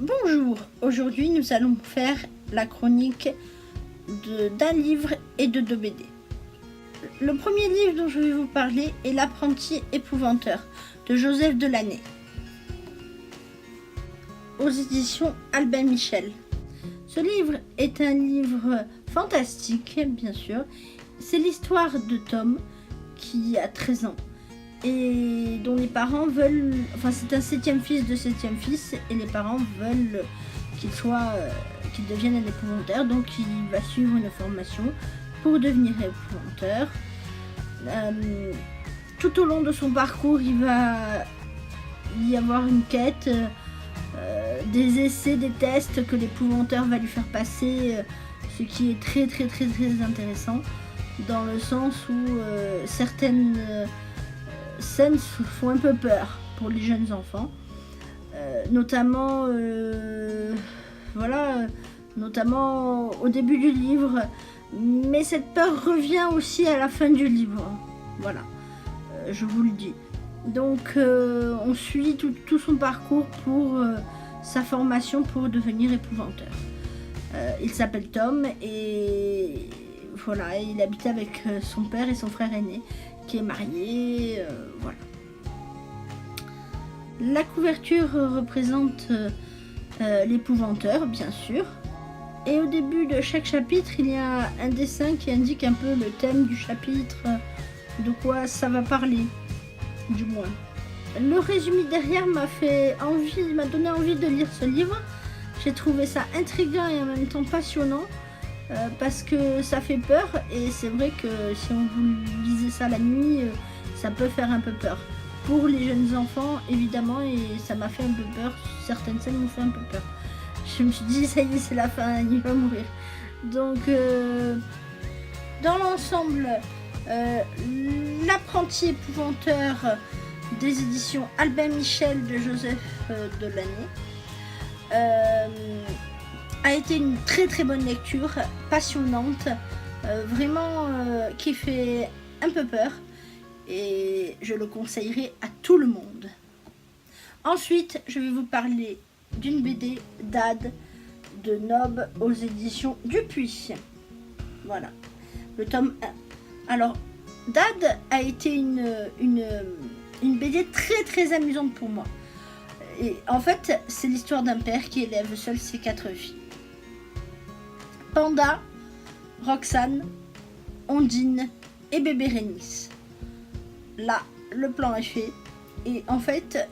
Bonjour, aujourd'hui nous allons faire la chronique d'un livre et de 2 BD. Le premier livre dont je vais vous parler est L'apprenti épouvanteur de Joseph Delaney, aux éditions Albin Michel. Ce livre est un livre fantastique, bien sûr. C'est l'histoire de Tom qui a 13 ans et dont les parents veulent... Enfin, c'est un 7e fils de 7e fils et les parents veulent qu'il devienne un épouvanteur. Donc il va suivre une formation pour devenir épouvanteur. Tout au long de son parcours, il va y avoir une quête, des essais, des tests que l'épouvanteur va lui faire passer, ce qui est très intéressant, dans le sens où certaines scènes font un peu peur pour les jeunes enfants, notamment au début du livre, mais cette peur revient aussi à la fin du livre, voilà, je vous le dis. Donc on suit tout son parcours pour sa formation pour devenir épouvanteur. Il s'appelle Tom et voilà, il habite avec son père et son frère aîné qui est marié, voilà. La couverture représente l'épouvanteur, bien sûr. Et au début de chaque chapitre, il y a un dessin qui indique un peu le thème du chapitre, de quoi ça va parler, du moins. Le résumé derrière m'a donné envie de lire ce livre. J'ai trouvé ça intriguant et en même temps passionnant, parce que ça fait peur, et c'est vrai que si on vous lisez ça la nuit, ça peut faire un peu peur. Pour les jeunes enfants, évidemment, et ça m'a fait un peu peur, certaines scènes m'ont fait un peu peur. Je me suis dit, ça y est, c'est la fin, il va mourir. Donc, dans l'ensemble, L'apprenti épouvanteur des éditions Albin Michel de Joseph Delaney a été une très bonne lecture, passionnante, vraiment qui fait un peu peur, et je le conseillerais à tout le monde. Ensuite, je vais vous parler d'une BD Dad de Nob aux éditions Dupuis. Voilà, le tome 1. Alors, Dad a été une BD très amusante pour moi. Et en fait, c'est l'histoire d'un père qui élève seul ses 4 filles. Panda, Roxane, Ondine et bébé Rénis. Là, le plan est fait. Et en fait,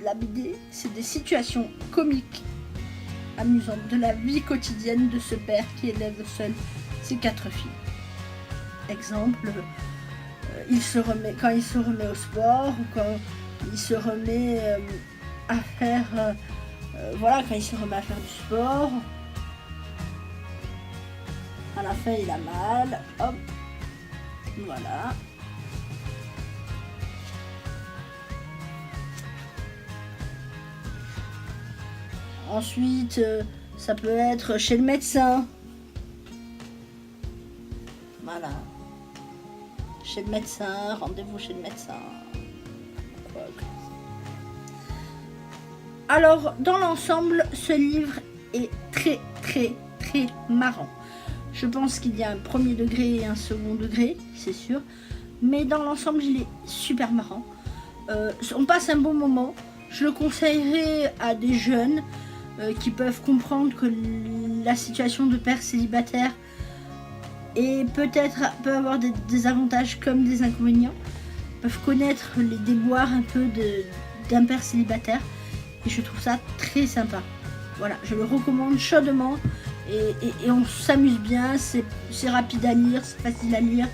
la BD, c'est des situations comiques, amusantes, de la vie quotidienne de ce père qui élève seul ses 4 filles. Exemple, quand il se remet au sport, ou quand il se remet à faire quand il se remet à faire du sport, à la fin il a mal, hop, voilà. Ensuite, ça peut être chez le médecin, voilà. Chez le médecin, rendez-vous chez le médecin. Alors, dans l'ensemble, ce livre est très marrant. Je pense qu'il y a un premier degré et un second degré, c'est sûr. Mais dans l'ensemble, il est super marrant. On passe un bon moment. Je le conseillerais à des jeunes qui peuvent comprendre que la situation de père célibataire peut avoir des avantages comme des inconvénients, peuvent connaître les déboires un peu d'un père célibataire, et je trouve ça très sympa. Voilà, je le recommande chaudement, et on s'amuse bien, c'est rapide à lire, c'est facile à lire,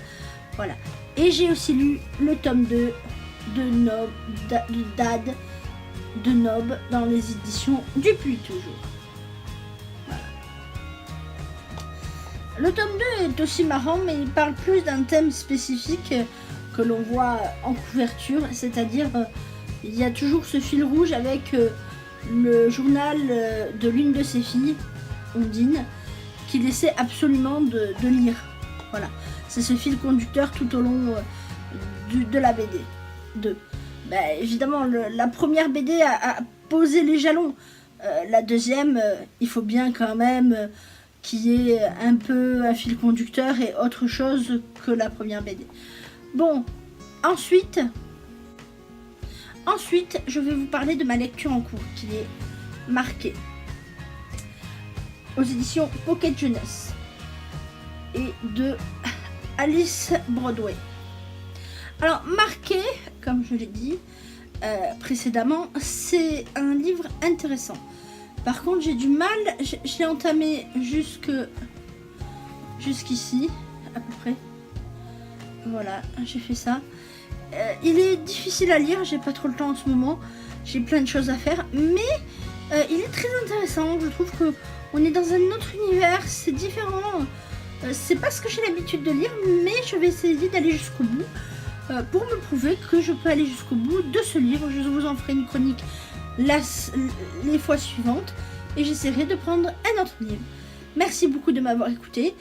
voilà. Et j'ai aussi lu le tome 2 de Dad de Nob dans les éditions Dupuis toujours. Le tome 2 est aussi marrant, mais il parle plus d'un thème spécifique que l'on voit en couverture, c'est-à-dire il y a toujours ce fil rouge avec le journal de l'une de ses filles, Ondine, qu'il essaie absolument de lire. Voilà, c'est ce fil conducteur tout au long de la BD 2. Évidemment, la première BD a posé les jalons. La deuxième, il faut bien quand même qu'il y ait un peu un fil conducteur et autre chose que la première BD. Bon, ensuite, je vais vous parler de ma lecture en cours qui est Marqué aux éditions Pocket Jeunesse et de Alice Broadway. Alors, Marqué, comme je l'ai dit précédemment, c'est un livre intéressant. Par contre, j'ai du mal, je l'ai entamé jusqu'ici, à peu près. Voilà, j'ai fait ça. Il est difficile à lire, j'ai pas trop le temps en ce moment. J'ai plein de choses à faire, mais il est très intéressant. Je trouve que on est dans un autre univers, c'est différent. C'est pas ce que j'ai l'habitude de lire, mais je vais essayer d'aller jusqu'au bout pour me prouver que je peux aller jusqu'au bout de ce livre. Je vous en ferai une chronique les fois suivantes et j'essaierai de prendre un autre livre. Merci beaucoup de m'avoir écouté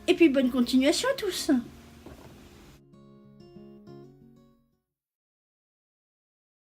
et puis bonne continuation à tous.